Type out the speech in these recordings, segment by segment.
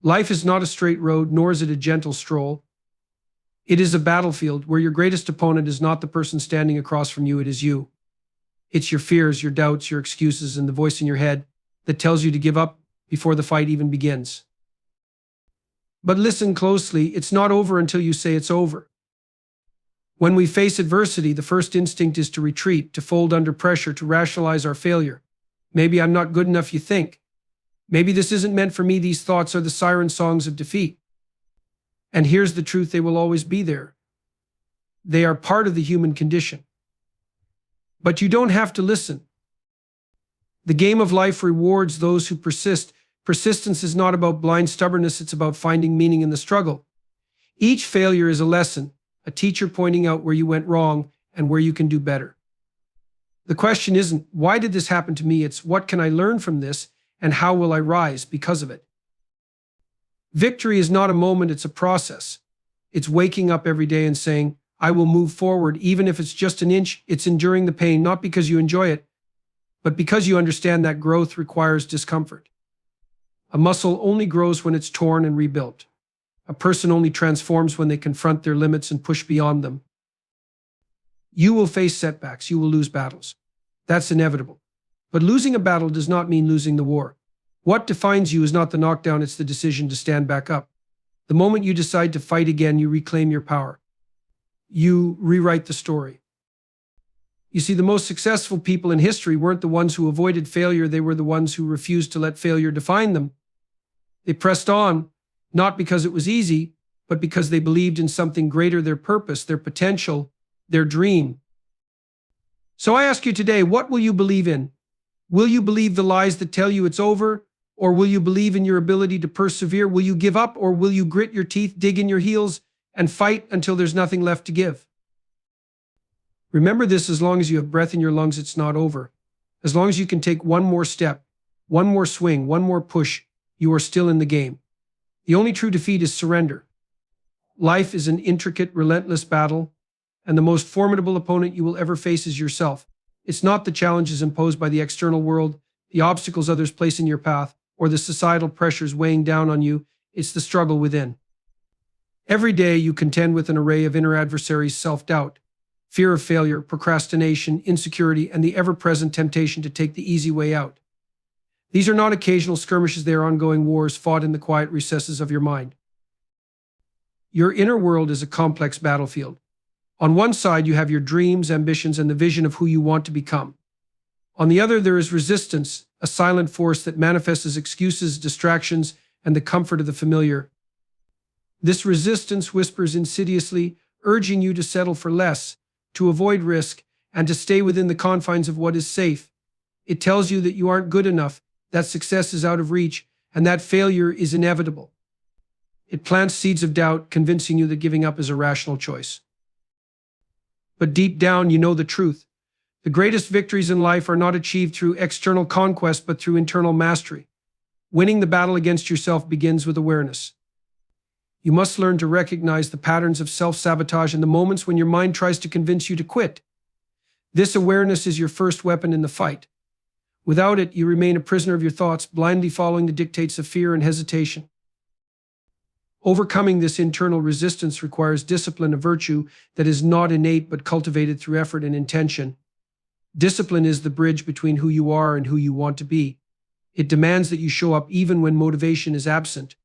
Life is not a straight road, nor is it a gentle stroll. It is a battlefield where your greatest opponent is not the person standing across from you, it is you. It's your fears, your doubts, your excuses, and the voice in your head that tells you to give up before the fight even begins. But listen closely, it's not over until you say it's over. When we face adversity, the first instinct is to retreat, to fold under pressure, to rationalize our failure. Maybe I'm not good enough, you think. Maybe this isn't meant for me. These thoughts are the siren songs of defeat. And here's the truth, they will always be there. They are part of the human condition. But you don't have to listen. The game of life rewards those who persist. Persistence is not about blind stubbornness, it's about finding meaning in the struggle. Each failure is a lesson, a teacher pointing out where you went wrong and where you can do better. The question isn't, why did this happen to me? It's, what can I learn from this and how will I rise because of it? Victory is not a moment, it's a process. It's waking up every day and saying, I will move forward, even if it's just an inch. It's enduring the pain, not because you enjoy it, but because you understand that growth requires discomfort. A muscle only grows when it's torn and rebuilt. A person only transforms when they confront their limits and push beyond them. You will face setbacks, you will lose battles. That's inevitable. But losing a battle does not mean losing the war. What defines you is not the knockdown, it's the decision to stand back up. The moment you decide to fight again, you reclaim your power. You rewrite the story. You see, the most successful people in history weren't the ones who avoided failure, they were the ones who refused to let failure define them. They pressed on, not because it was easy, but because they believed in something greater, their purpose, their potential, their dream. So I ask you today, what will you believe in? Will you believe the lies that tell you it's over? Or will you believe in your ability to persevere? Will you give up, or will you grit your teeth, dig in your heels, and fight until there's nothing left to give? Remember this, as long as you have breath in your lungs, it's not over. As long as you can take one more step, one more swing, one more push, you are still in the game. The only true defeat is surrender. Life is an intricate, relentless battle, and the most formidable opponent you will ever face is yourself. It's not the challenges imposed by the external world, the obstacles others place in your path, or the societal pressures weighing down on you. It's the struggle within. Every day you contend with an array of inner adversaries: self-doubt, fear of failure, procrastination, insecurity, and the ever-present temptation to take the easy way out. These are not occasional skirmishes, they are ongoing wars fought in the quiet recesses of your mind. Your inner world is a complex battlefield. On one side, you have your dreams, ambitions, and the vision of who you want to become. On the other, there is resistance, a silent force that manifests as excuses, distractions, and the comfort of the familiar. This resistance whispers insidiously, urging you to settle for less, to avoid risk, and to stay within the confines of what is safe. It tells you that you aren't good enough, that success is out of reach, and that failure is inevitable. It plants seeds of doubt, convincing you that giving up is a rational choice. But deep down, you know the truth. The greatest victories in life are not achieved through external conquest, but through internal mastery. Winning the battle against yourself begins with awareness. You must learn to recognize the patterns of self-sabotage and the moments when your mind tries to convince you to quit. This awareness is your first weapon in the fight. Without it, you remain a prisoner of your thoughts, blindly following the dictates of fear and hesitation. Overcoming this internal resistance requires discipline, a virtue that is not innate but cultivated through effort and intention. Discipline is the bridge between who you are and who you want to be. It demands that you show up even when motivation is absent.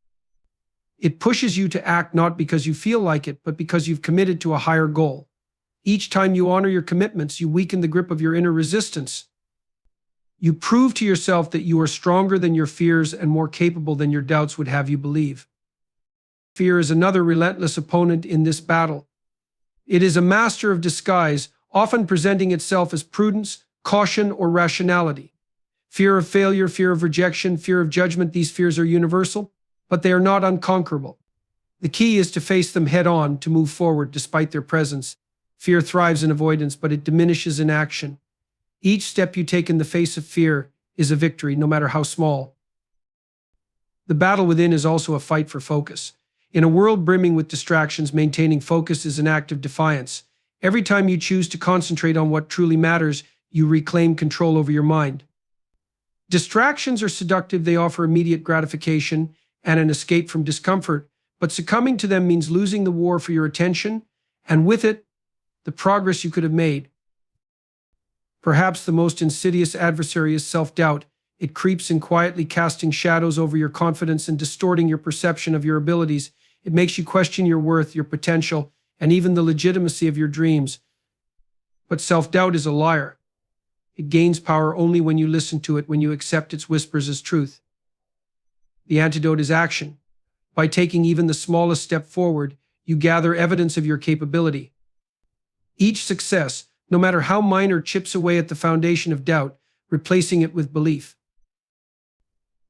It pushes you to act not because you feel like it, but because you've committed to a higher goal. Each time you honor your commitments, you weaken the grip of your inner resistance. You prove to yourself that you are stronger than your fears and more capable than your doubts would have you believe. Fear is another relentless opponent in this battle. It is a master of disguise, often presenting itself as prudence, caution, or rationality. Fear of failure, fear of rejection, fear of judgment, these fears are universal, but they are not unconquerable. The key is to face them head on, to move forward despite their presence. Fear thrives in avoidance, but it diminishes in action. Each step you take in the face of fear is a victory, no matter how small. The battle within is also a fight for focus. In a world brimming with distractions, maintaining focus is an act of defiance. Every time you choose to concentrate on what truly matters, you reclaim control over your mind. Distractions are seductive, they offer immediate gratification, and an escape from discomfort, but succumbing to them means losing the war for your attention, and with it, the progress you could have made. Perhaps the most insidious adversary is self-doubt. It creeps in quietly, casting shadows over your confidence and distorting your perception of your abilities. It makes you question your worth, your potential, and even the legitimacy of your dreams. But self-doubt is a liar. It gains power only when you listen to it, when you accept its whispers as truth. The antidote is action. By taking even the smallest step forward, you gather evidence of your capability. Each success, no matter how minor, chips away at the foundation of doubt, replacing it with belief.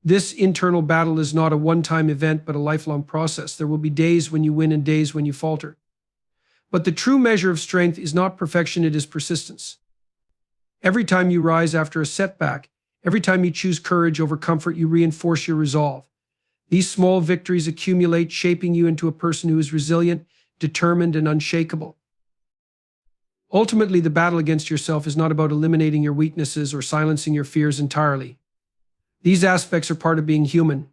This internal battle is not a one-time event, but a lifelong process. There will be days when you win and days when you falter. But the true measure of strength is not perfection, it is persistence. Every time you rise after a setback, every time you choose courage over comfort, you reinforce your resolve. These small victories accumulate, shaping you into a person who is resilient, determined, and unshakable. Ultimately, the battle against yourself is not about eliminating your weaknesses or silencing your fears entirely. These aspects are part of being human.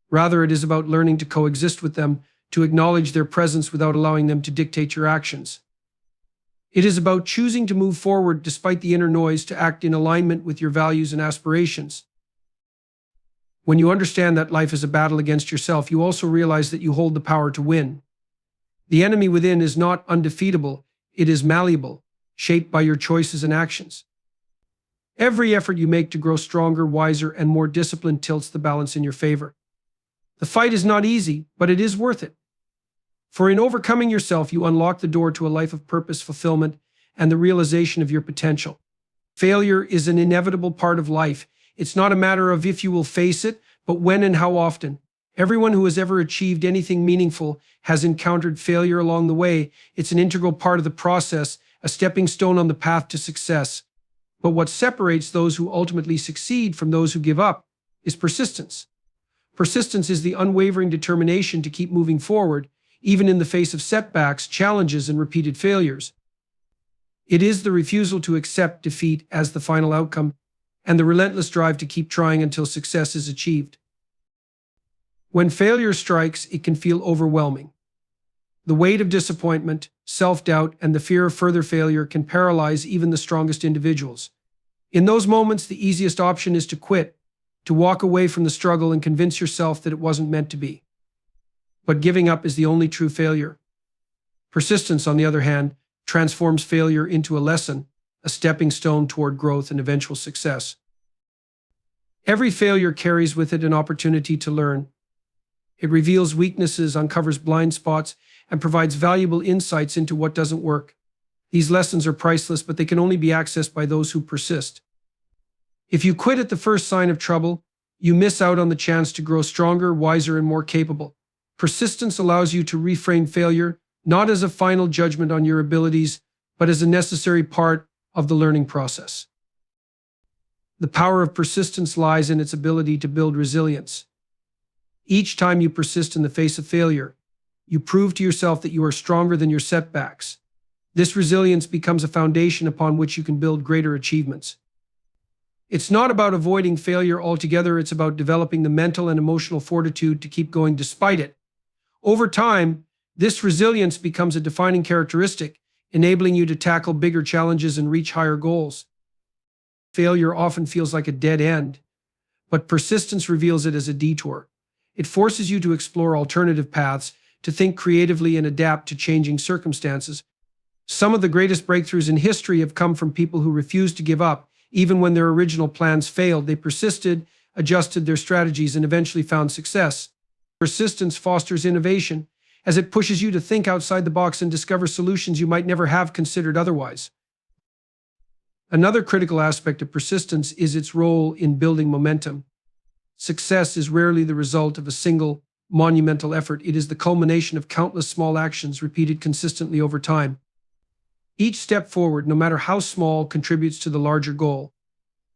Rather, it is about learning to coexist with them, to acknowledge their presence without allowing them to dictate your actions. It is about choosing to move forward despite the inner noise, to act in alignment with your values and aspirations. When you understand that life is a battle against yourself, you also realize that you hold the power to win. The enemy within is not undefeatable, it is malleable, shaped by your choices and actions. Every effort you make to grow stronger, wiser, and more disciplined tilts the balance in your favor. The fight is not easy, but it is worth it. For in overcoming yourself, you unlock the door to a life of purpose, fulfillment, and the realization of your potential. Failure is an inevitable part of life. It's not a matter of if you will face it, but when and how often. Everyone who has ever achieved anything meaningful has encountered failure along the way. It's an integral part of the process, a stepping stone on the path to success. But what separates those who ultimately succeed from those who give up is persistence. Persistence is the unwavering determination to keep moving forward, even in the face of setbacks, challenges, and repeated failures. It is the refusal to accept defeat as the final outcome, and the relentless drive to keep trying until success is achieved. When failure strikes, it can feel overwhelming. The weight of disappointment, self-doubt, and the fear of further failure can paralyze even the strongest individuals. In those moments, the easiest option is to quit, to walk away from the struggle and convince yourself that it wasn't meant to be. But giving up is the only true failure. Persistence, on the other hand, transforms failure into a lesson, a stepping stone toward growth and eventual success. Every failure carries with it an opportunity to learn. It reveals weaknesses, uncovers blind spots, and provides valuable insights into what doesn't work. These lessons are priceless, but they can only be accessed by those who persist. If you quit at the first sign of trouble, you miss out on the chance to grow stronger, wiser, and more capable. Persistence allows you to reframe failure, not as a final judgment on your abilities, but as a necessary part of the learning process. The power of persistence lies in its ability to build resilience. Each time you persist in the face of failure, you prove to yourself that you are stronger than your setbacks. This resilience becomes a foundation upon which you can build greater achievements. It's not about avoiding failure altogether, it's about developing the mental and emotional fortitude to keep going despite it. Over time, this resilience becomes a defining characteristic, enabling you to tackle bigger challenges and reach higher goals. Failure often feels like a dead end, but persistence reveals it as a detour. It forces you to explore alternative paths, to think creatively and adapt to changing circumstances. Some of the greatest breakthroughs in history have come from people who refused to give up. Even when their original plans failed, they persisted, adjusted their strategies, and eventually found success. Persistence fosters innovation, as it pushes you to think outside the box and discover solutions you might never have considered otherwise. Another critical aspect of persistence is its role in building momentum. Success is rarely the result of a single, monumental effort. It is the culmination of countless small actions repeated consistently over time. Each step forward, no matter how small, contributes to the larger goal.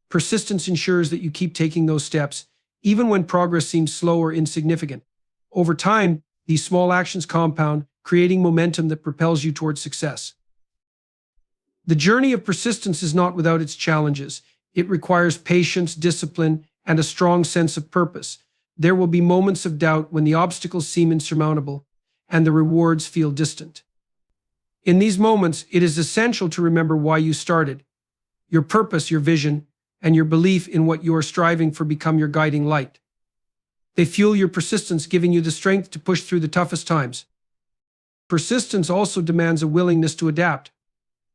Persistence ensures that you keep taking those steps, even when progress seems slow or insignificant. Over time, these small actions compound, creating momentum that propels you towards success. The journey of persistence is not without its challenges. It requires patience, discipline, and a strong sense of purpose. There will be moments of doubt when the obstacles seem insurmountable and the rewards feel distant. In these moments, it is essential to remember why you started. Your purpose, your vision, and your belief in what you are striving for become your guiding light. They fuel your persistence, giving you the strength to push through the toughest times. Persistence also demands a willingness to adapt.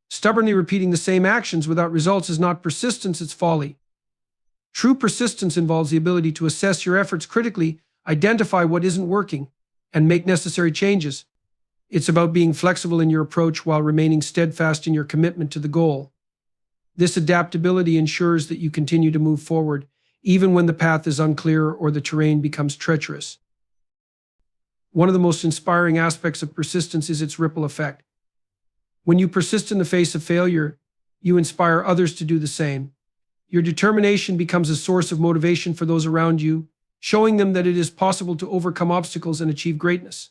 Stubbornly repeating the same actions without results is not persistence, it's folly. True persistence involves the ability to assess your efforts critically, identify what isn't working, and make necessary changes. It's about being flexible in your approach while remaining steadfast in your commitment to the goal. This adaptability ensures that you continue to move forward, even when the path is unclear or the terrain becomes treacherous. One of the most inspiring aspects of persistence is its ripple effect. When you persist in the face of failure, you inspire others to do the same. Your determination becomes a source of motivation for those around you, showing them that it is possible to overcome obstacles and achieve greatness.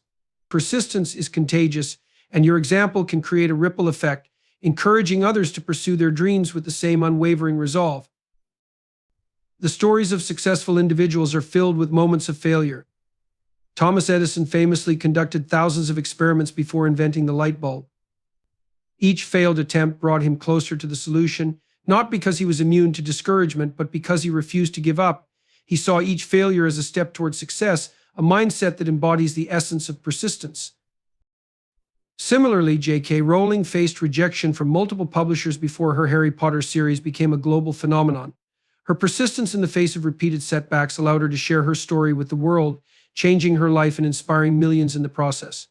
Persistence is contagious, and your example can create a ripple effect, encouraging others to pursue their dreams with the same unwavering resolve. The stories of successful individuals are filled with moments of failure. Thomas Edison famously conducted thousands of experiments before inventing the light bulb. Each failed attempt brought him closer to the solution, not because he was immune to discouragement, but because he refused to give up. He saw each failure as a step toward success, a mindset that embodies the essence of persistence. Similarly, J.K. Rowling faced rejection from multiple publishers before her Harry Potter series became a global phenomenon. Her persistence in the face of repeated setbacks allowed her to share her story with the world, changing her life and inspiring millions in the process.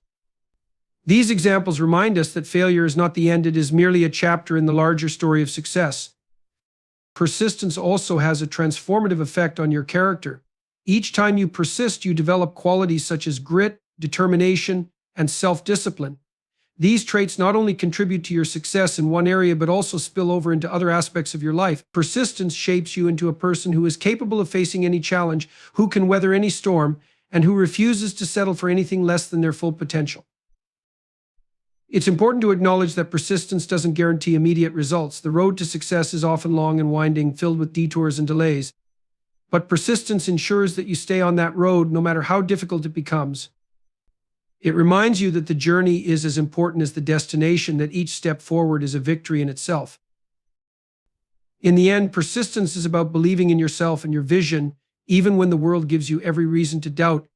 These examples remind us that failure is not the end, it is merely a chapter in the larger story of success. Persistence also has a transformative effect on your character. Each time you persist, you develop qualities such as grit, determination, and self-discipline. These traits not only contribute to your success in one area but also spill over into other aspects of your life. Persistence shapes you into a person who is capable of facing any challenge, who can weather any storm, and who refuses to settle for anything less than their full potential. It's important to acknowledge that persistence doesn't guarantee immediate results. The road to success is often long and winding, filled with detours and delays. But persistence ensures that you stay on that road no matter how difficult it becomes. It reminds you that the journey is as important as the destination, that each step forward is a victory in itself. In the end, persistence is about believing in yourself and your vision, even when the world gives you every reason to doubt.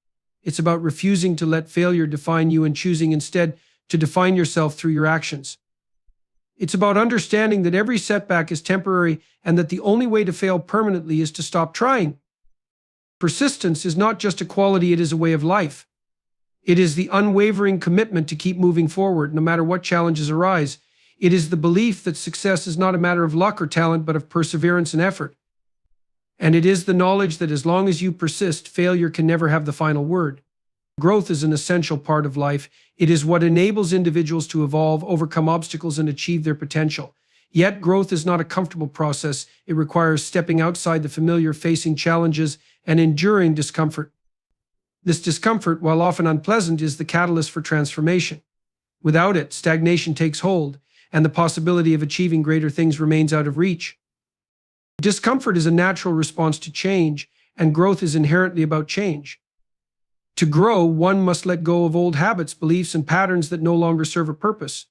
It's about refusing to let failure define you and choosing instead to define yourself through your actions. It's about understanding that every setback is temporary and that the only way to fail permanently is to stop trying. Persistence is not just a quality, it is a way of life. It is the unwavering commitment to keep moving forward no matter what challenges arise. It is the belief that success is not a matter of luck or talent but of perseverance and effort. And it is the knowledge that as long as you persist, failure can never have the final word. Growth is an essential part of life. It is what enables individuals to evolve, overcome obstacles, and achieve their potential. Yet, growth is not a comfortable process. It requires stepping outside the familiar, facing challenges, and enduring discomfort. This discomfort, while often unpleasant, is the catalyst for transformation. Without it, stagnation takes hold, and the possibility of achieving greater things remains out of reach. Discomfort is a natural response to change, and growth is inherently about change. To grow, one must let go of old habits, beliefs, and patterns that no longer serve a purpose.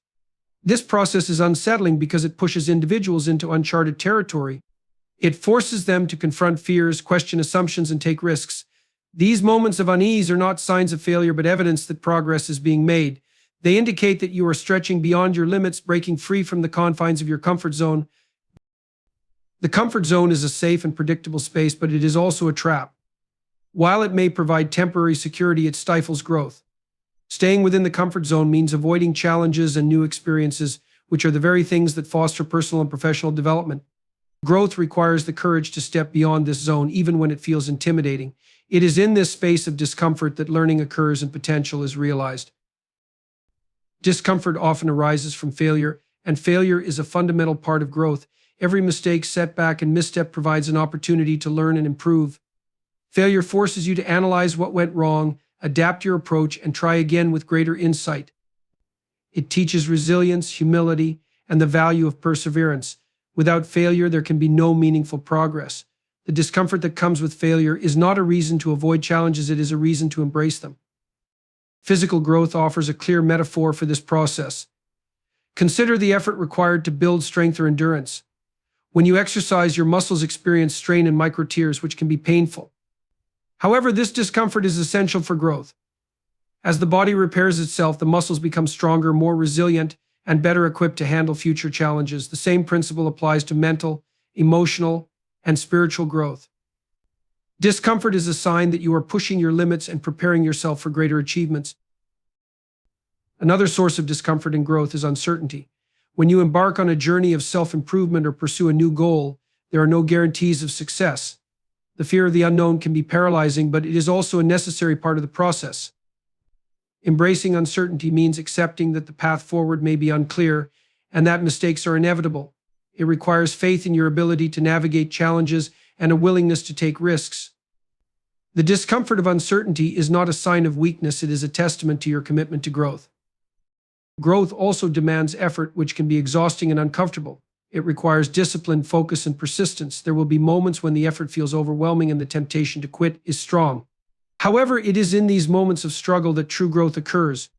This process is unsettling because it pushes individuals into uncharted territory. It forces them to confront fears, question assumptions, and take risks. These moments of unease are not signs of failure but evidence that progress is being made. They indicate that you are stretching beyond your limits, breaking free from the confines of your comfort zone. The comfort zone is a safe and predictable space, but it is also a trap. While it may provide temporary security, it stifles growth. Staying within the comfort zone means avoiding challenges and new experiences, which are the very things that foster personal and professional development. Growth requires the courage to step beyond this zone, even when it feels intimidating. It is in this space of discomfort that learning occurs and potential is realized. Discomfort often arises from failure, and failure is a fundamental part of growth. Every mistake, setback, and misstep provides an opportunity to learn and improve. Failure forces you to analyze what went wrong, adapt your approach, and try again with greater insight. It teaches resilience, humility, and the value of perseverance. Without failure, there can be no meaningful progress. The discomfort that comes with failure is not a reason to avoid challenges, it is a reason to embrace them. Physical growth offers a clear metaphor for this process. Consider the effort required to build strength or endurance. When you exercise, your muscles experience strain and micro tears, which can be painful. However, this discomfort is essential for growth. As the body repairs itself, the muscles become stronger, more resilient, and better equipped to handle future challenges. The same principle applies to mental, emotional, and spiritual growth. Discomfort is a sign that you are pushing your limits and preparing yourself for greater achievements. Another source of discomfort and growth is uncertainty. When you embark on a journey of self-improvement or pursue a new goal, there are no guarantees of success. The fear of the unknown can be paralyzing, but it is also a necessary part of the process. Embracing uncertainty means accepting that the path forward may be unclear and that mistakes are inevitable. It requires faith in your ability to navigate challenges and a willingness to take risks. The discomfort of uncertainty is not a sign of weakness, it is a testament to your commitment to growth. Growth also demands effort, which can be exhausting and uncomfortable. It requires discipline, focus, and persistence. There will be moments when the effort feels overwhelming and the temptation to quit is strong. However, it is in these moments of struggle that true growth occurs.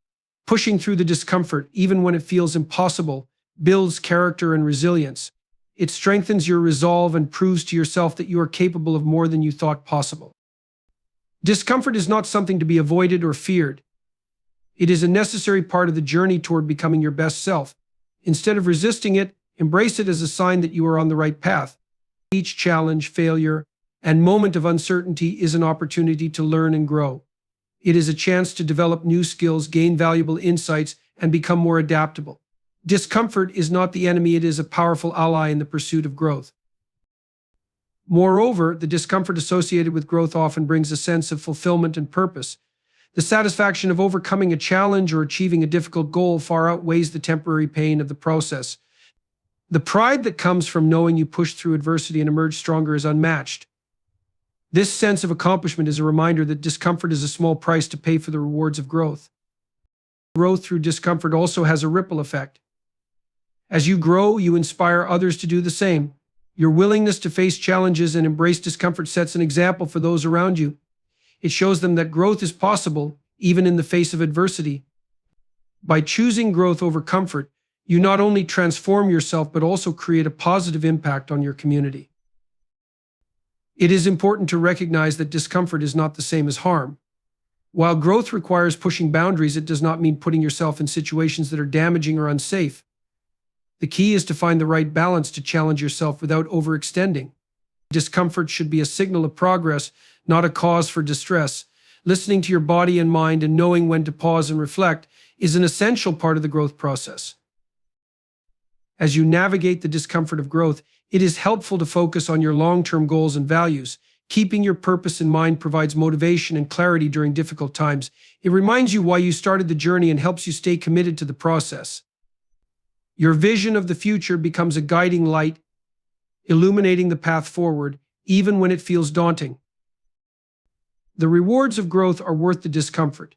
Pushing through the discomfort, even when it feels impossible, builds character and resilience. It strengthens your resolve and proves to yourself that you are capable of more than you thought possible. Discomfort is not something to be avoided or feared. It is a necessary part of the journey toward becoming your best self. Instead of resisting it, embrace it as a sign that you are on the right path. Each challenge, failure, and moment of uncertainty is an opportunity to learn and grow. It is a chance to develop new skills, gain valuable insights, and become more adaptable. Discomfort is not the enemy, it is a powerful ally in the pursuit of growth. Moreover, the discomfort associated with growth often brings a sense of fulfillment and purpose. The satisfaction of overcoming a challenge or achieving a difficult goal far outweighs the temporary pain of the process. The pride that comes from knowing you pushed through adversity and emerged stronger is unmatched. This sense of accomplishment is a reminder that discomfort is a small price to pay for the rewards of growth. Growth through discomfort also has a ripple effect. As you grow, you inspire others to do the same. Your willingness to face challenges and embrace discomfort sets an example for those around you. It shows them that growth is possible, even in the face of adversity. By choosing growth over comfort, you not only transform yourself but also create a positive impact on your community. It is important to recognize that discomfort is not the same as harm. While growth requires pushing boundaries, it does not mean putting yourself in situations that are damaging or unsafe. The key is to find the right balance to challenge yourself without overextending. Discomfort should be a signal of progress, not a cause for distress. Listening to your body and mind and knowing when to pause and reflect is an essential part of the growth process. As you navigate the discomfort of growth, it is helpful to focus on your long-term goals and values. Keeping your purpose in mind provides motivation and clarity during difficult times. It reminds you why you started the journey and helps you stay committed to the process. Your vision of the future becomes a guiding light, illuminating the path forward, even when it feels daunting. The rewards of growth are worth the discomfort.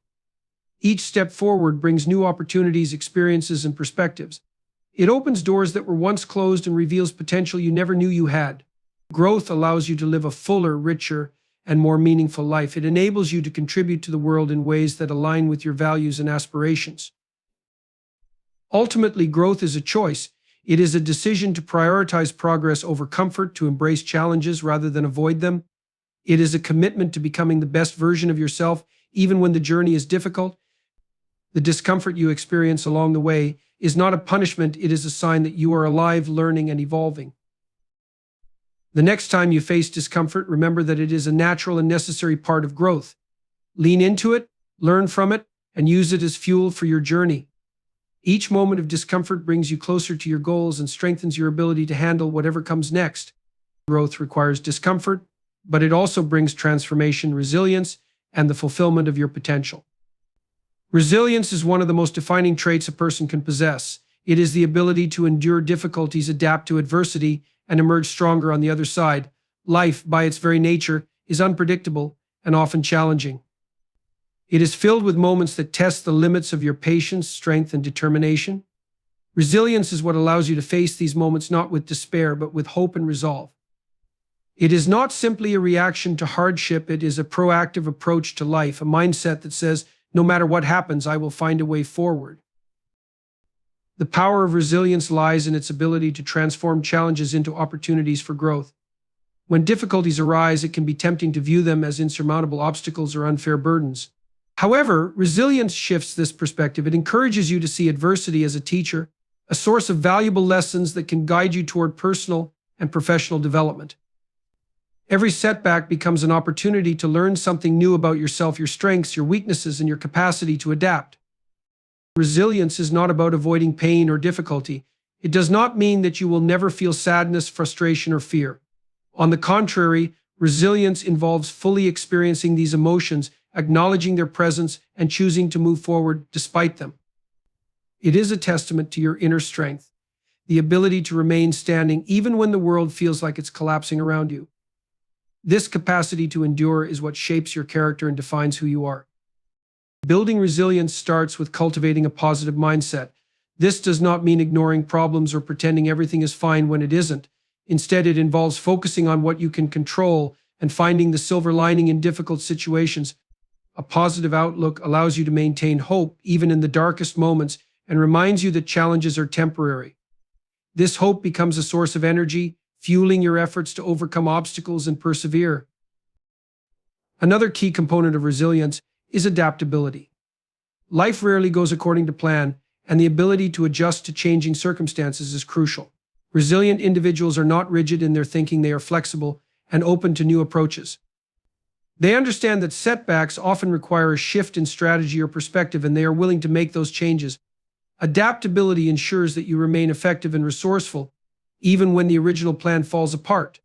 Each step forward brings new opportunities, experiences, and perspectives. It opens doors that were once closed and reveals potential you never knew you had. Growth allows you to live a fuller, richer, and more meaningful life. It enables you to contribute to the world in ways that align with your values and aspirations. Ultimately, growth is a choice. It is a decision to prioritize progress over comfort, to embrace challenges rather than avoid them. It is a commitment to becoming the best version of yourself, even when the journey is difficult. The discomfort you experience along the way is not a punishment, it is a sign that you are alive, learning, and evolving. The next time you face discomfort, remember that it is a natural and necessary part of growth. Lean into it, learn from it, and use it as fuel for your journey. Each moment of discomfort brings you closer to your goals and strengthens your ability to handle whatever comes next. Growth requires discomfort, but it also brings transformation, resilience, and the fulfillment of your potential. Resilience is one of the most defining traits a person can possess. It is the ability to endure difficulties, adapt to adversity, and emerge stronger on the other side. Life, by its very nature, is unpredictable and often challenging. It is filled with moments that test the limits of your patience, strength, and determination. Resilience is what allows you to face these moments not with despair, but with hope and resolve. It is not simply a reaction to hardship, it is a proactive approach to life, a mindset that says, no matter what happens, I will find a way forward. The power of resilience lies in its ability to transform challenges into opportunities for growth. When difficulties arise, it can be tempting to view them as insurmountable obstacles or unfair burdens. However, resilience shifts this perspective. It encourages you to see adversity as a teacher, a source of valuable lessons that can guide you toward personal and professional development. Every setback becomes an opportunity to learn something new about yourself, your strengths, your weaknesses, and your capacity to adapt. Resilience is not about avoiding pain or difficulty. It does not mean that you will never feel sadness, frustration, or fear. On the contrary, resilience involves fully experiencing these emotions, acknowledging their presence, and choosing to move forward despite them. It is a testament to your inner strength, the ability to remain standing even when the world feels like it's collapsing around you. This capacity to endure is what shapes your character and defines who you are. Building resilience starts with cultivating a positive mindset. This does not mean ignoring problems or pretending everything is fine when it isn't. Instead, it involves focusing on what you can control and finding the silver lining in difficult situations. A positive outlook allows you to maintain hope even in the darkest moments and reminds you that challenges are temporary. This hope becomes a source of energy, fueling your efforts to overcome obstacles and persevere. Another key component of resilience is adaptability. Life rarely goes according to plan, and the ability to adjust to changing circumstances is crucial. Resilient individuals are not rigid in their thinking, they are flexible and open to new approaches. They understand that setbacks often require a shift in strategy or perspective, and they are willing to make those changes. Adaptability ensures that you remain effective and resourceful, even when the original plan falls apart.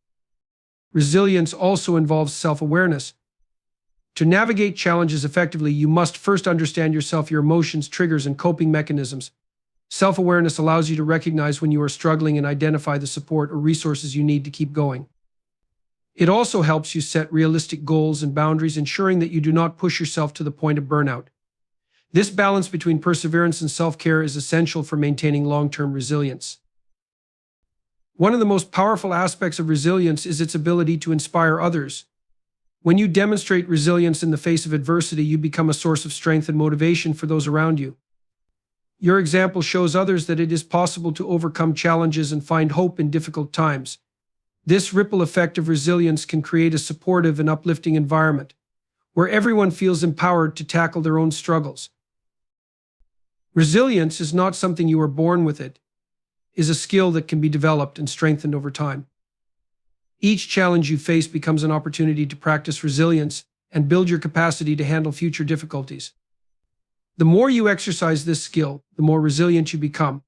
Resilience also involves self-awareness. To navigate challenges effectively, you must first understand yourself, your emotions, triggers, and coping mechanisms. Self-awareness allows you to recognize when you are struggling and identify the support or resources you need to keep going. It also helps you set realistic goals and boundaries, ensuring that you do not push yourself to the point of burnout. This balance between perseverance and self-care is essential for maintaining long-term resilience. One of the most powerful aspects of resilience is its ability to inspire others. When you demonstrate resilience in the face of adversity, you become a source of strength and motivation for those around you. Your example shows others that it is possible to overcome challenges and find hope in difficult times. This ripple effect of resilience can create a supportive and uplifting environment, where everyone feels empowered to tackle their own struggles. Resilience is not something you are born with, it is a skill that can be developed and strengthened over time. Each challenge you face becomes an opportunity to practice resilience and build your capacity to handle future difficulties. The more you exercise this skill, the more resilient you become.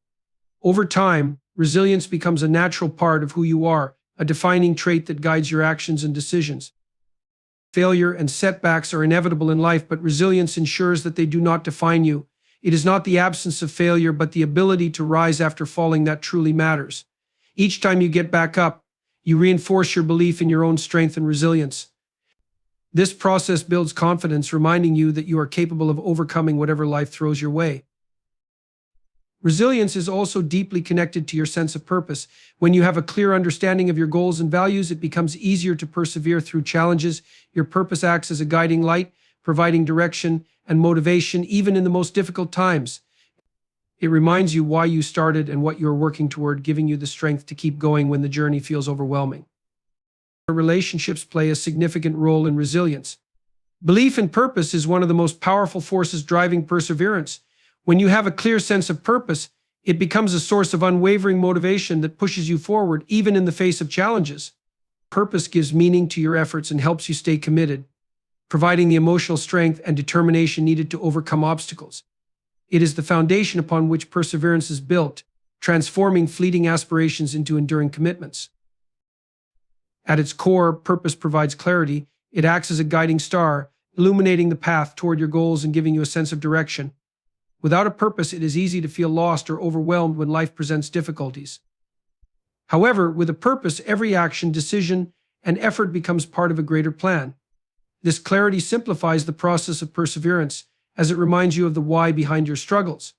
Over time, resilience becomes a natural part of who you are, a defining trait that guides your actions and decisions. Failure and setbacks are inevitable in life, but resilience ensures that they do not define you. It is not the absence of failure, but the ability to rise after falling that truly matters. Each time you get back up, you reinforce your belief in your own strength and resilience. This process builds confidence, reminding you that you are capable of overcoming whatever life throws your way. Resilience is also deeply connected to your sense of purpose. When you have a clear understanding of your goals and values, it becomes easier to persevere through challenges. Your purpose acts as a guiding light, providing direction and motivation even in the most difficult times. It reminds you why you started and what you are working toward, giving you the strength to keep going when the journey feels overwhelming. Relationships play a significant role in resilience. Belief in purpose is one of the most powerful forces driving perseverance. When you have a clear sense of purpose, it becomes a source of unwavering motivation that pushes you forward even in the face of challenges. Purpose gives meaning to your efforts and helps you stay committed, providing the emotional strength and determination needed to overcome obstacles. It is the foundation upon which perseverance is built, transforming fleeting aspirations into enduring commitments. At its core, purpose provides clarity. It acts as a guiding star, illuminating the path toward your goals and giving you a sense of direction. Without a purpose, it is easy to feel lost or overwhelmed when life presents difficulties. However, with a purpose, every action, decision, and effort becomes part of a greater plan. This clarity simplifies the process of perseverance, as it reminds you of the why behind your struggles.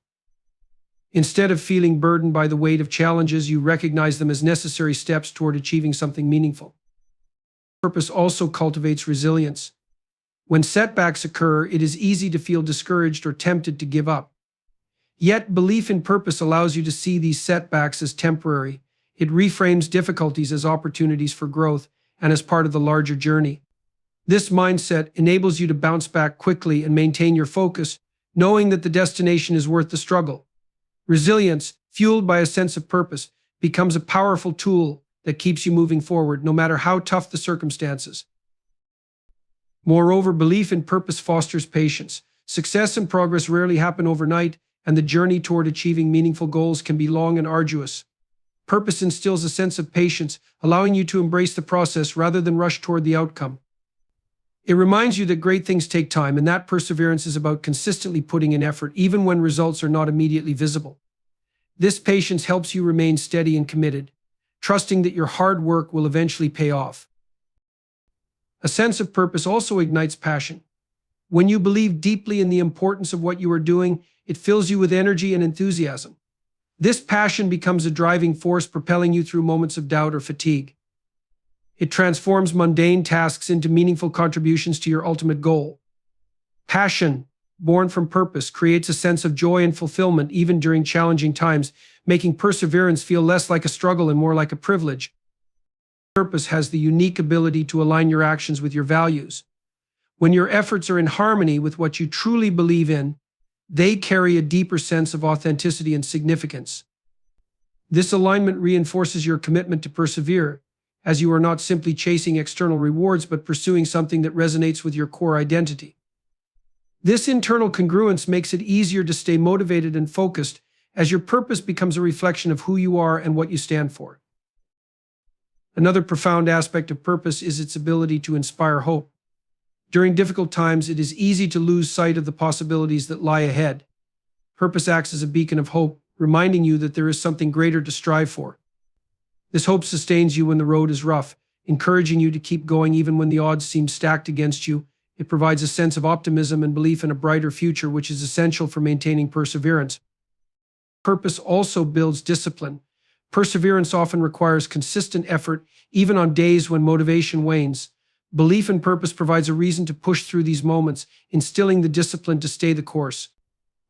Instead of feeling burdened by the weight of challenges, you recognize them as necessary steps toward achieving something meaningful. Purpose also cultivates resilience. When setbacks occur, it is easy to feel discouraged or tempted to give up. Yet, belief in purpose allows you to see these setbacks as temporary. It reframes difficulties as opportunities for growth and as part of the larger journey. This mindset enables you to bounce back quickly and maintain your focus, knowing that the destination is worth the struggle. Resilience, fueled by a sense of purpose, becomes a powerful tool that keeps you moving forward, no matter how tough the circumstances. Moreover, belief in purpose fosters patience. Success and progress rarely happen overnight, and the journey toward achieving meaningful goals can be long and arduous. Purpose instills a sense of patience, allowing you to embrace the process rather than rush toward the outcome. It reminds you that great things take time, and that perseverance is about consistently putting in effort, even when results are not immediately visible. This patience helps you remain steady and committed, trusting that your hard work will eventually pay off. A sense of purpose also ignites passion. When you believe deeply in the importance of what you are doing, it fills you with energy and enthusiasm. This passion becomes a driving force, propelling you through moments of doubt or fatigue. It transforms mundane tasks into meaningful contributions to your ultimate goal. Passion, born from purpose, creates a sense of joy and fulfillment even during challenging times, making perseverance feel less like a struggle and more like a privilege. Purpose has the unique ability to align your actions with your values. When your efforts are in harmony with what you truly believe in, they carry a deeper sense of authenticity and significance. This alignment reinforces your commitment to persevere, as you are not simply chasing external rewards but pursuing something that resonates with your core identity. This internal congruence makes it easier to stay motivated and focused, as your purpose becomes a reflection of who you are and what you stand for. Another profound aspect of purpose is its ability to inspire hope. During difficult times, it is easy to lose sight of the possibilities that lie ahead. Purpose acts as a beacon of hope, reminding you that there is something greater to strive for. This hope sustains you when the road is rough, encouraging you to keep going even when the odds seem stacked against you. It provides a sense of optimism and belief in a brighter future, which is essential for maintaining perseverance. Purpose also builds discipline. Perseverance often requires consistent effort, even on days when motivation wanes. Belief in purpose provides a reason to push through these moments, instilling the discipline to stay the course.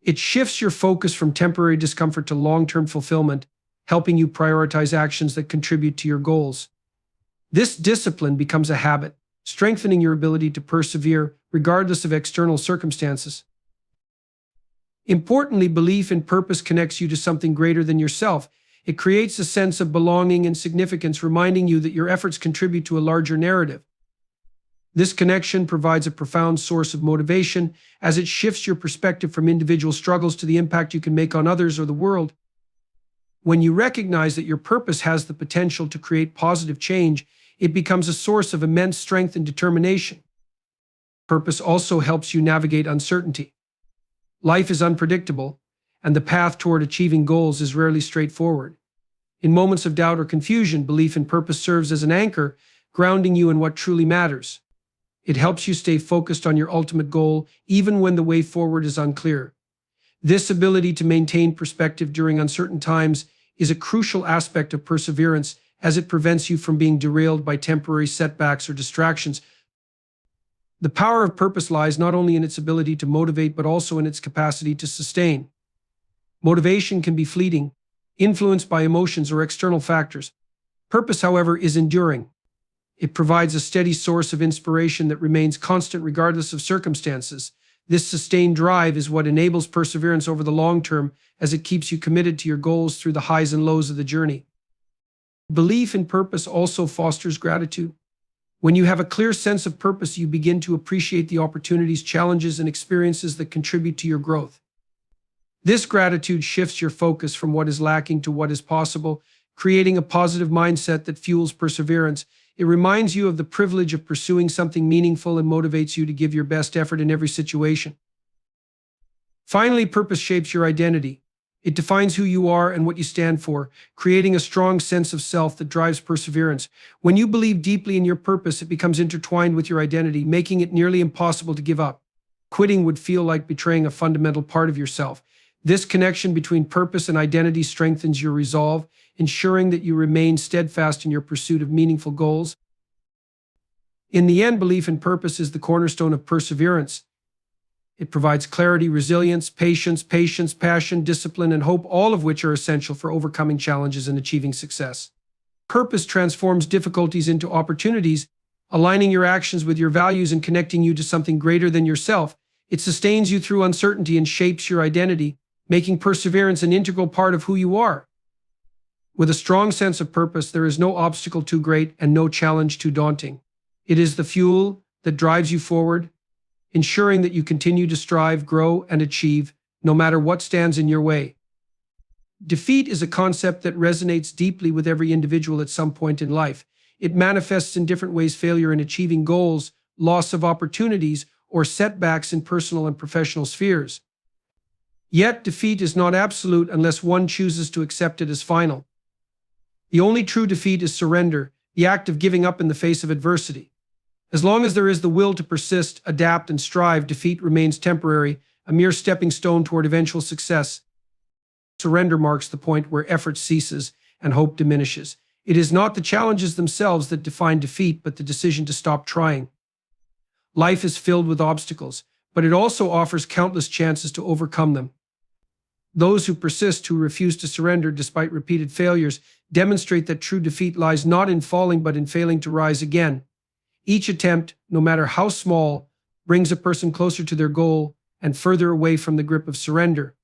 It shifts your focus from temporary discomfort to long-term fulfillment, helping you prioritize actions that contribute to your goals. This discipline becomes a habit, strengthening your ability to persevere regardless of external circumstances. Importantly, belief in purpose connects you to something greater than yourself. It creates a sense of belonging and significance, reminding you that your efforts contribute to a larger narrative. This connection provides a profound source of motivation, as it shifts your perspective from individual struggles to the impact you can make on others or the world. When you recognize that your purpose has the potential to create positive change, it becomes a source of immense strength and determination. Purpose also helps you navigate uncertainty. Life is unpredictable, and the path toward achieving goals is rarely straightforward. In moments of doubt or confusion, belief in purpose serves as an anchor, grounding you in what truly matters. It helps you stay focused on your ultimate goal, even when the way forward is unclear. This ability to maintain perspective during uncertain times is a crucial aspect of perseverance, as it prevents you from being derailed by temporary setbacks or distractions. The power of purpose lies not only in its ability to motivate, but also in its capacity to sustain. Motivation can be fleeting, influenced by emotions or external factors. Purpose, however, is enduring. It provides a steady source of inspiration that remains constant regardless of circumstances. This sustained drive is what enables perseverance over the long term, as it keeps you committed to your goals through the highs and lows of the journey. Belief in purpose also fosters gratitude. When you have a clear sense of purpose, you begin to appreciate the opportunities, challenges, and experiences that contribute to your growth. This gratitude shifts your focus from what is lacking to what is possible, creating a positive mindset that fuels perseverance. It reminds you of the privilege of pursuing something meaningful and motivates you to give your best effort in every situation. Finally, purpose shapes your identity. It defines who you are and what you stand for, creating a strong sense of self that drives perseverance. When you believe deeply in your purpose, it becomes intertwined with your identity, making it nearly impossible to give up. Quitting would feel like betraying a fundamental part of yourself. This connection between purpose and identity strengthens your resolve, ensuring that you remain steadfast in your pursuit of meaningful goals. In the end, belief in purpose is the cornerstone of perseverance. It provides clarity, resilience, patience, passion, discipline, and hope, all of which are essential for overcoming challenges and achieving success. Purpose transforms difficulties into opportunities, aligning your actions with your values and connecting you to something greater than yourself. It sustains you through uncertainty and shapes your identity, making perseverance an integral part of who you are. With a strong sense of purpose, there is no obstacle too great and no challenge too daunting. It is the fuel that drives you forward, ensuring that you continue to strive, grow, and achieve, no matter what stands in your way. Defeat is a concept that resonates deeply with every individual at some point in life. It manifests in different ways: failure in achieving goals, loss of opportunities, or setbacks in personal and professional spheres. Yet, defeat is not absolute unless one chooses to accept it as final. The only true defeat is surrender, the act of giving up in the face of adversity. As long as there is the will to persist, adapt, and strive, defeat remains temporary, a mere stepping stone toward eventual success. Surrender marks the point where effort ceases and hope diminishes. It is not the challenges themselves that define defeat, but the decision to stop trying. Life is filled with obstacles, but it also offers countless chances to overcome them. Those who persist, who refuse to surrender despite repeated failures, demonstrate that true defeat lies not in falling but in failing to rise again. Each attempt, no matter how small, brings a person closer to their goal and further away from the grip of surrender.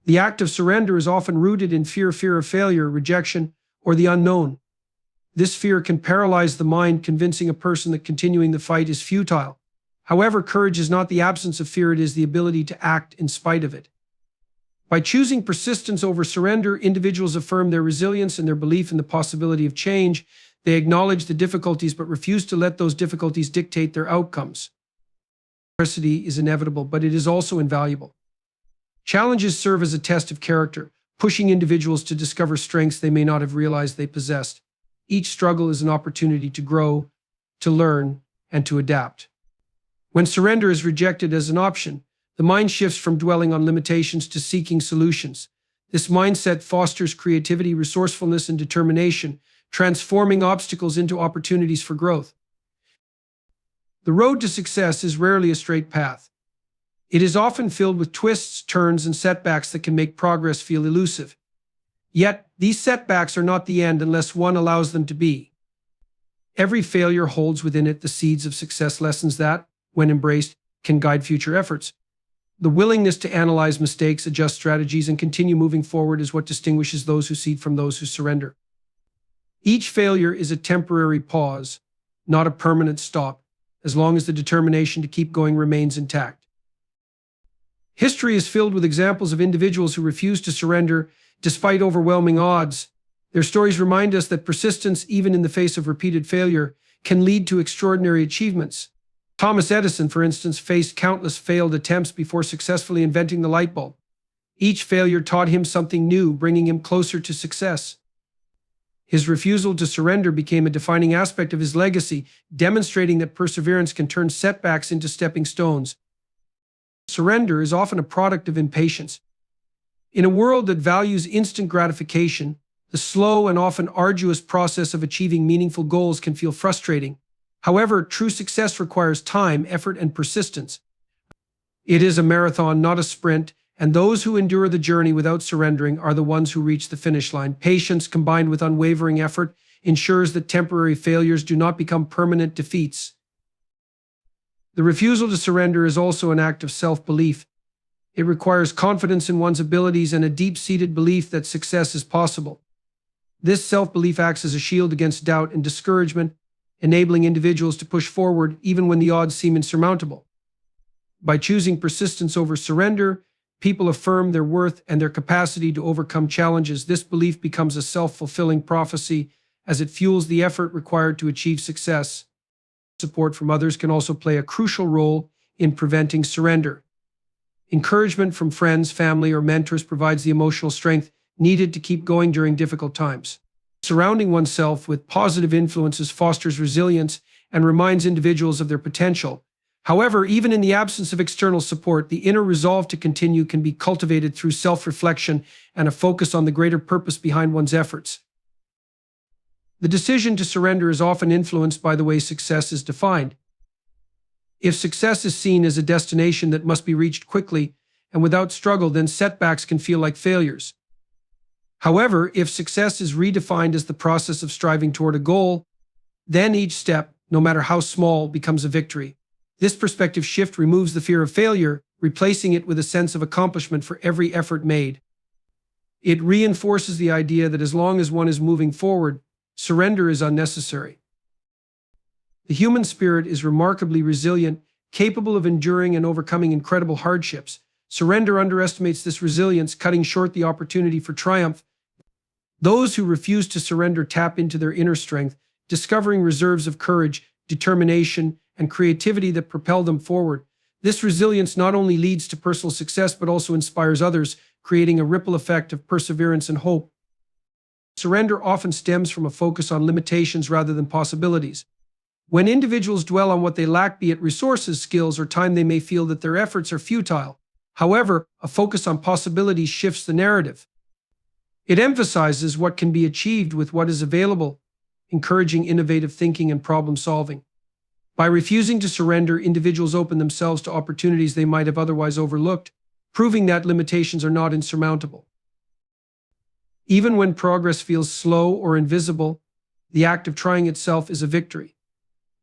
The act of surrender is often rooted in fear of failure, rejection, or the unknown. This fear can paralyze the mind, convincing a person that continuing the fight is futile. However, courage is not the absence of fear, it is the ability to act in spite of it. By choosing persistence over surrender, individuals affirm their resilience and their belief in the possibility of change. They acknowledge the difficulties but refuse to let those difficulties dictate their outcomes. Adversity is inevitable, but it is also invaluable. Challenges serve as a test of character, pushing individuals to discover strengths they may not have realized they possessed. Each struggle is an opportunity to grow, to learn, and to adapt. When surrender is rejected as an option, the mind shifts from dwelling on limitations to seeking solutions. This mindset fosters creativity, resourcefulness, and determination, transforming obstacles into opportunities for growth. The road to success is rarely a straight path. It is often filled with twists, turns, and setbacks that can make progress feel elusive. Yet, these setbacks are not the end unless one allows them to be. Every failure holds within it the seeds of success, lessons that, when embraced, can guide future efforts. The willingness to analyze mistakes, adjust strategies, and continue moving forward is what distinguishes those who succeed from those who surrender. Each failure is a temporary pause, not a permanent stop, as long as the determination to keep going remains intact. History is filled with examples of individuals who refuse to surrender despite overwhelming odds. Their stories remind us that persistence, even in the face of repeated failure, can lead to extraordinary achievements. Thomas Edison, for instance, faced countless failed attempts before successfully inventing the light bulb. Each failure taught him something new, bringing him closer to success. His refusal to surrender became a defining aspect of his legacy, demonstrating that perseverance can turn setbacks into stepping stones. Surrender is often a product of impatience. In a world that values instant gratification, the slow and often arduous process of achieving meaningful goals can feel frustrating. However, true success requires time, effort, and persistence. It is a marathon, not a sprint, and those who endure the journey without surrendering are the ones who reach the finish line. Patience combined with unwavering effort ensures that temporary failures do not become permanent defeats. The refusal to surrender is also an act of self-belief. It requires confidence in one's abilities and a deep-seated belief that success is possible. This self-belief acts as a shield against doubt and discouragement, enabling individuals to push forward even when the odds seem insurmountable. By choosing persistence over surrender, people affirm their worth and their capacity to overcome challenges. This belief becomes a self-fulfilling prophecy as it fuels the effort required to achieve success. Support from others can also play a crucial role in preventing surrender. Encouragement from friends, family, or mentors provides the emotional strength needed to keep going during difficult times. Surrounding oneself with positive influences fosters resilience and reminds individuals of their potential. However, even in the absence of external support, the inner resolve to continue can be cultivated through self-reflection and a focus on the greater purpose behind one's efforts. The decision to surrender is often influenced by the way success is defined. If success is seen as a destination that must be reached quickly and without struggle, then setbacks can feel like failures. However, if success is redefined as the process of striving toward a goal, then each step, no matter how small, becomes a victory. This perspective shift removes the fear of failure, replacing it with a sense of accomplishment for every effort made. It reinforces the idea that as long as one is moving forward, surrender is unnecessary. The human spirit is remarkably resilient, capable of enduring and overcoming incredible hardships. Surrender underestimates this resilience, cutting short the opportunity for triumph. Those who refuse to surrender tap into their inner strength, discovering reserves of courage, determination, and creativity that propel them forward. This resilience not only leads to personal success but also inspires others, creating a ripple effect of perseverance and hope. Surrender often stems from a focus on limitations rather than possibilities. When individuals dwell on what they lack, be it resources, skills, or time, they may feel that their efforts are futile. However, a focus on possibilities shifts the narrative. It emphasizes what can be achieved with what is available, encouraging innovative thinking and problem solving. By refusing to surrender, individuals open themselves to opportunities they might have otherwise overlooked, proving that limitations are not insurmountable. Even when progress feels slow or invisible, the act of trying itself is a victory.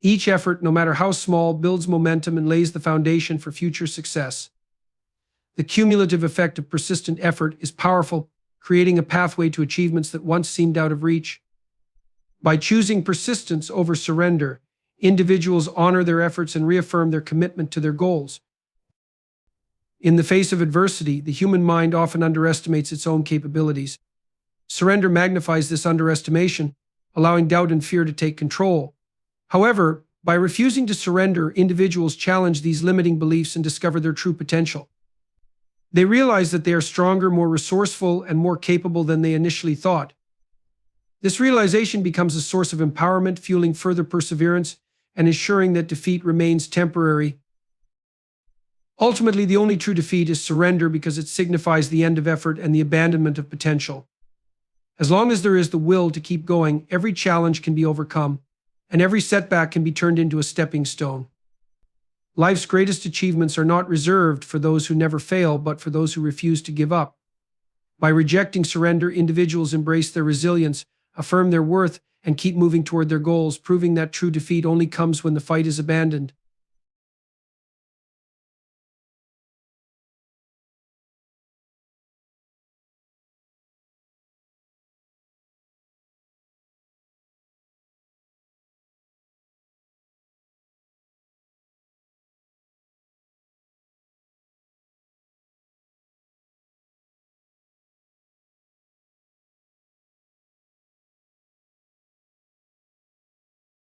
Each effort, no matter how small, builds momentum and lays the foundation for future success. The cumulative effect of persistent effort is powerful, creating a pathway to achievements that once seemed out of reach. By choosing persistence over surrender, individuals honor their efforts and reaffirm their commitment to their goals. In the face of adversity, the human mind often underestimates its own capabilities. Surrender magnifies this underestimation, allowing doubt and fear to take control. However, by refusing to surrender, individuals challenge these limiting beliefs and discover their true potential. They realize that they are stronger, more resourceful, and more capable than they initially thought. This realization becomes a source of empowerment, fueling further perseverance and ensuring that defeat remains temporary. Ultimately, the only true defeat is surrender because it signifies the end of effort and the abandonment of potential. As long as there is the will to keep going, every challenge can be overcome, and every setback can be turned into a stepping stone. Life's greatest achievements are not reserved for those who never fail, but for those who refuse to give up. By rejecting surrender, individuals embrace their resilience, affirm their worth, and keep moving toward their goals, proving that true defeat only comes when the fight is abandoned.